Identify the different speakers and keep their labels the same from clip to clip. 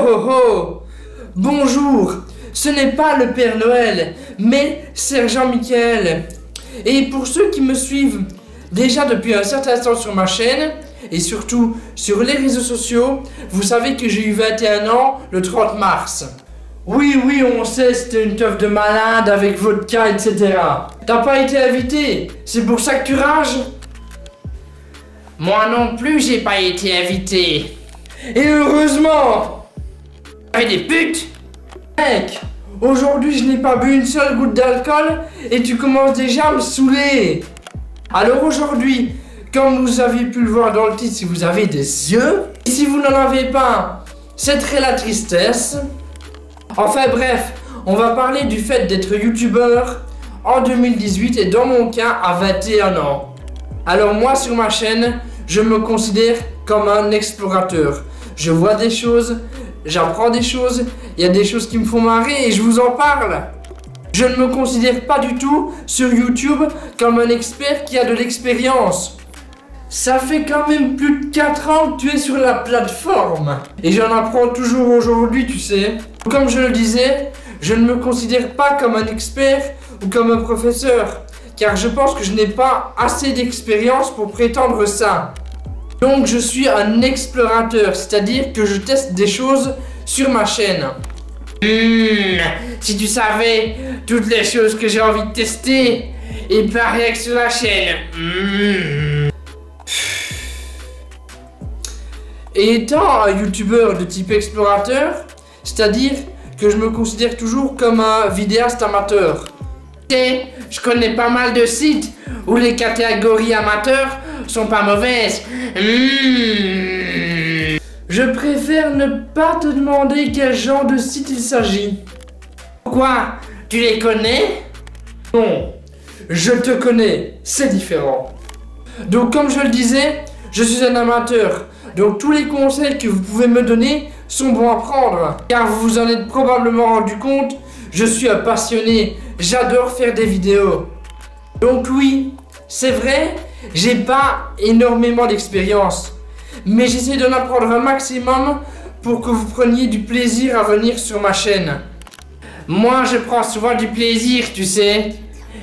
Speaker 1: oh oh! Bonjour! Ce n'est pas le Père Noël, mais Sergent Michael. Et pour ceux qui me suivent déjà depuis un certain temps sur ma chaîne, et surtout sur les réseaux sociaux, vous savez que j'ai eu 21 ans le 30 mars. Oui, on sait, c'était une teuf de malade avec vodka, etc. T'as pas été invité, c'est pour ça que tu rages?
Speaker 2: Moi non plus, j'ai pas été invité.
Speaker 1: Et heureusement!
Speaker 2: Avec des putes?
Speaker 1: Mec, aujourd'hui je n'ai pas bu une seule goutte d'alcool et tu commences déjà à me saouler. Alors aujourd'hui, comme vous avez pu le voir dans le titre, si vous avez des yeux, et si vous n'en avez pas, c'est très la tristesse. Enfin bref, on va parler du fait d'être youtubeur en 2018 et dans mon cas à 21 ans. Alors moi sur ma chaîne, je me considère comme un explorateur. Je vois des choses, j'apprends des choses, il y a des choses qui me font marrer et je vous en parle. Je ne me considère pas du tout sur YouTube comme un expert qui a de l'expérience. Ça fait quand même plus de 4 ans que tu es sur la plateforme. Et j'en apprends toujours aujourd'hui, tu sais. Comme je le disais, je ne me considère pas comme un expert ou comme un professeur. Car je pense que je n'ai pas assez d'expérience pour prétendre ça. Donc je suis un explorateur, c'est-à-dire que je teste des choses sur ma chaîne.
Speaker 2: Si tu savais toutes les choses que j'ai envie de tester, et pas rien que sur la chaîne.
Speaker 1: Et étant un youtubeur de type explorateur, c'est-à-dire que je me considère toujours comme un vidéaste amateur.
Speaker 2: Je connais pas mal de sites où les catégories amateurs sont pas mauvaises.
Speaker 1: Je préfère ne pas te demander quel genre de site il s'agit.
Speaker 2: Pourquoi? Tu les connais?
Speaker 1: Non, je te connais, c'est différent. Donc comme je le disais, je suis un amateur. Donc tous les conseils que vous pouvez me donner sont bons à prendre. Car vous vous en êtes probablement rendu compte, je suis un passionné. J'adore faire des vidéos. Donc oui, c'est vrai, j'ai pas énormément d'expérience. Mais j'essaie d'en apprendre un maximum pour que vous preniez du plaisir à venir sur ma chaîne.
Speaker 2: Moi, je prends souvent du plaisir, tu sais.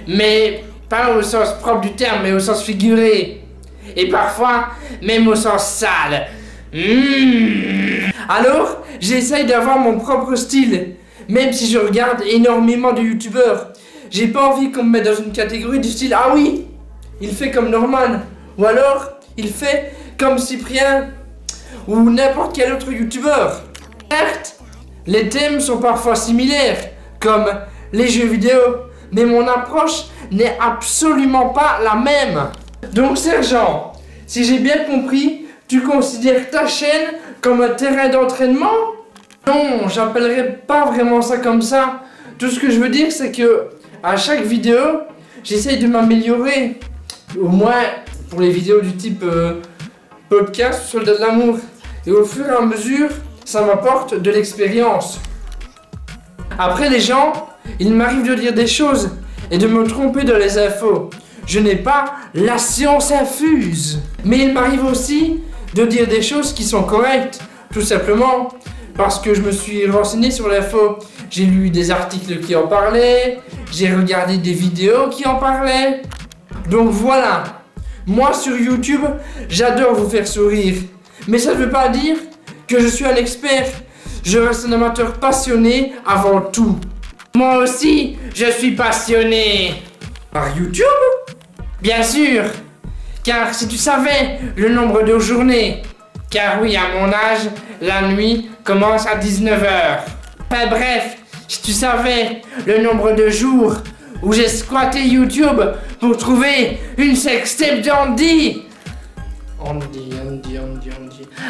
Speaker 2: Mais pas au sens propre du terme, mais au sens figuré. Et parfois, même au sens sale.
Speaker 1: Alors, j'essaye d'avoir mon propre style. Même si je regarde énormément de youtubeurs. J'ai pas envie qu'on me mette dans une catégorie du style « Ah oui, il fait comme Norman » ou alors « Il fait comme Cyprien » ou n'importe quel autre youtubeur. Certes, les thèmes sont parfois similaires, comme les jeux vidéo, mais mon approche n'est absolument pas la même. Donc Sergent, si j'ai bien compris, tu considères ta chaîne comme un terrain d'entraînement? Non, j'appellerais pas vraiment ça comme ça. Tout ce que je veux dire, c'est que à chaque vidéo, j'essaye de m'améliorer. Au moins pour les vidéos du type podcast, Soldat de l'amour. Et au fur et à mesure, ça m'apporte de l'expérience. Après les gens, il m'arrive de dire des choses et de me tromper dans les infos. Je n'ai pas la science infuse. Mais il m'arrive aussi de dire des choses qui sont correctes, tout simplement. Parce que je me suis renseigné sur l'info. J'ai lu des articles qui en parlaient, j'ai regardé des vidéos qui en parlaient. Donc voilà, moi sur YouTube, j'adore vous faire sourire. Mais ça ne veut pas dire que je suis un expert. Je reste un amateur passionné avant tout.
Speaker 2: Moi aussi, je suis passionné.
Speaker 1: Par YouTube?
Speaker 2: Bien sûr. Car si tu savais le nombre de journées. Car oui, à mon âge, la nuit commence à 19h. Enfin bref, si tu savais le nombre de jours où j'ai squatté YouTube pour trouver une sextape d'Andy.
Speaker 1: Andy.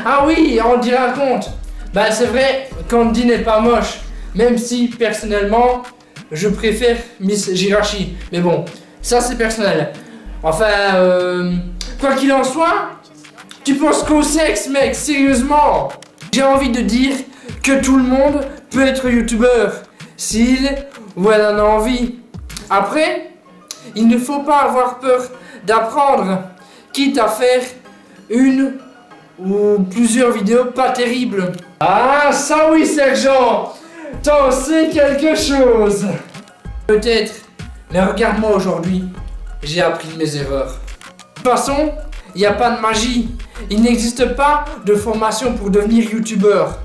Speaker 1: Ah oui, Andy raconte. Bah c'est vrai qu'Andy n'est pas moche. Même si, personnellement, je préfère Miss Jirachi. Mais bon, ça c'est personnel. Enfin, quoi qu'il en soit, tu penses qu'au sexe, mec, sérieusement? J'ai envie de dire que tout le monde peut être youtubeur, s'il ou elle en a envie. Après, il ne faut pas avoir peur d'apprendre, quitte à faire une ou plusieurs vidéos pas terribles. Ah, ça oui, sergent! T'en sais quelque chose! Peut-être, mais regarde-moi aujourd'hui, j'ai appris de mes erreurs. De toute façon, il n'y a pas de magie. Il n'existe pas de formation pour devenir youtubeur.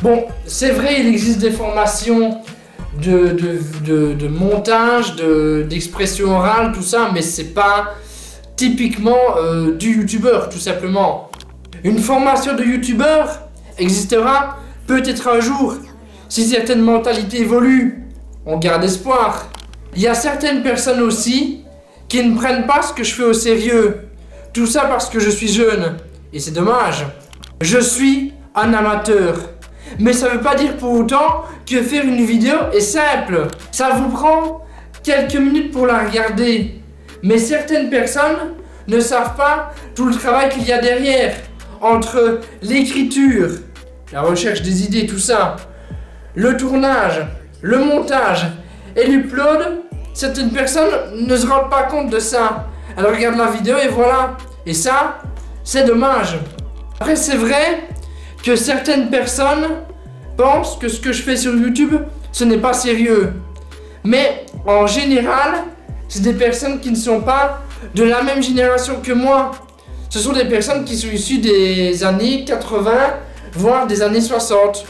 Speaker 1: Bon, c'est vrai, il existe des formations de montage, d'expression orale, tout ça, mais c'est pas typiquement du youtubeur, tout simplement. Une formation de youtubeur existera peut-être un jour, si certaines mentalités évoluent. On garde espoir. Il y a certaines personnes aussi qui ne prennent pas ce que je fais au sérieux. Tout ça parce que je suis jeune. Et c'est dommage. Je suis un amateur. Mais ça veut pas dire pour autant que faire une vidéo est simple. Ça vous prend quelques minutes pour la regarder. Mais certaines personnes ne savent pas tout le travail qu'il y a derrière. Entre l'écriture, la recherche des idées, tout ça, le tournage, le montage et l'upload, certaines personnes ne se rendent pas compte de ça. Elles regardent la vidéo et voilà. Et ça, c'est dommage. Après, c'est vrai que certaines personnes pensent que ce que je fais sur YouTube, ce n'est pas sérieux. Mais en général, c'est des personnes qui ne sont pas de la même génération que moi. Ce sont des personnes qui sont issues des années 80, voire des années 60.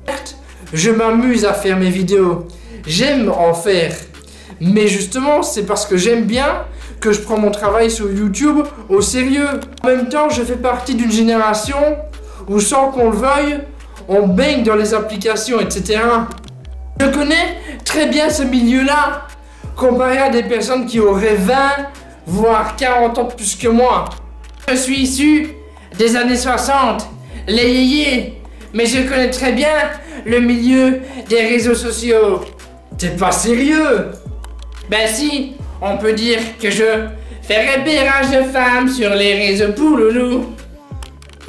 Speaker 1: Certes, je m'amuse à faire mes vidéos. J'aime en faire. Mais justement, c'est parce que j'aime bien que je prends mon travail sur YouTube au sérieux. En même temps, je fais partie d'une génération où, sans qu'on le veuille, on baigne dans les applications, etc. Je connais très bien ce milieu-là, comparé à des personnes qui auraient 20, voire 40 ans de plus que moi. Je suis issu des années 60, les yéyés, mais je connais très bien le milieu des réseaux sociaux. T'es pas sérieux? Ben si, on peut dire que je fais repérage de femmes sur les réseaux pouloulou.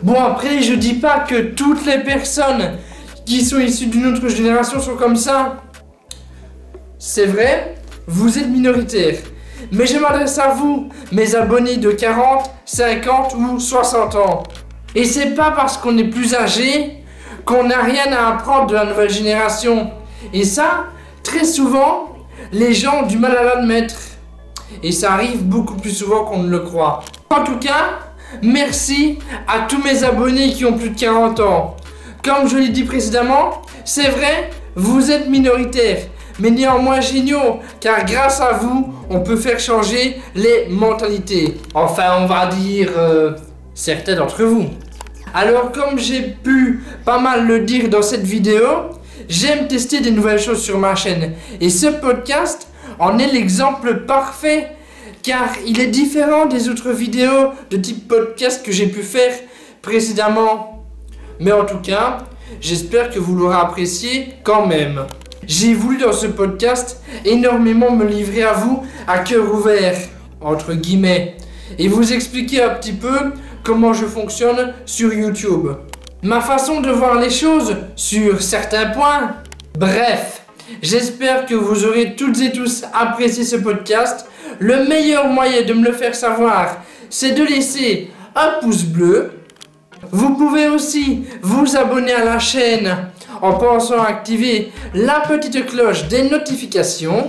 Speaker 1: Bon, après, je dis pas que toutes les personnes qui sont issues d'une autre génération sont comme ça. C'est vrai, vous êtes minoritaire. Mais je m'adresse à vous, mes abonnés de 40, 50 ou 60 ans. Et c'est pas parce qu'on est plus âgé qu'on n'a rien à apprendre de la nouvelle génération. Et ça, très souvent, les gens ont du mal à l'admettre. Et ça arrive beaucoup plus souvent qu'on ne le croit. En tout cas, merci à tous mes abonnés qui ont plus de 40 ans. Comme je l'ai dit précédemment, c'est vrai, vous êtes minoritaires, mais néanmoins géniaux, car grâce à vous, on peut faire changer les mentalités. Enfin, on va dire certains d'entre vous. Alors, comme j'ai pu pas mal le dire dans cette vidéo, j'aime tester des nouvelles choses sur ma chaîne. Et ce podcast en est l'exemple parfait, car il est différent des autres vidéos de type podcast que j'ai pu faire précédemment. Mais en tout cas, j'espère que vous l'aurez apprécié quand même. J'ai voulu dans ce podcast énormément me livrer à vous à cœur ouvert, entre guillemets, et vous expliquer un petit peu comment je fonctionne sur YouTube. Ma façon de voir les choses sur certains points. Bref, j'espère que vous aurez toutes et tous apprécié ce podcast. Le meilleur moyen de me le faire savoir, c'est de laisser un pouce bleu. Vous pouvez aussi vous abonner à la chaîne en pensant à activer la petite cloche des notifications.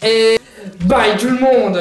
Speaker 1: Et bye tout le monde!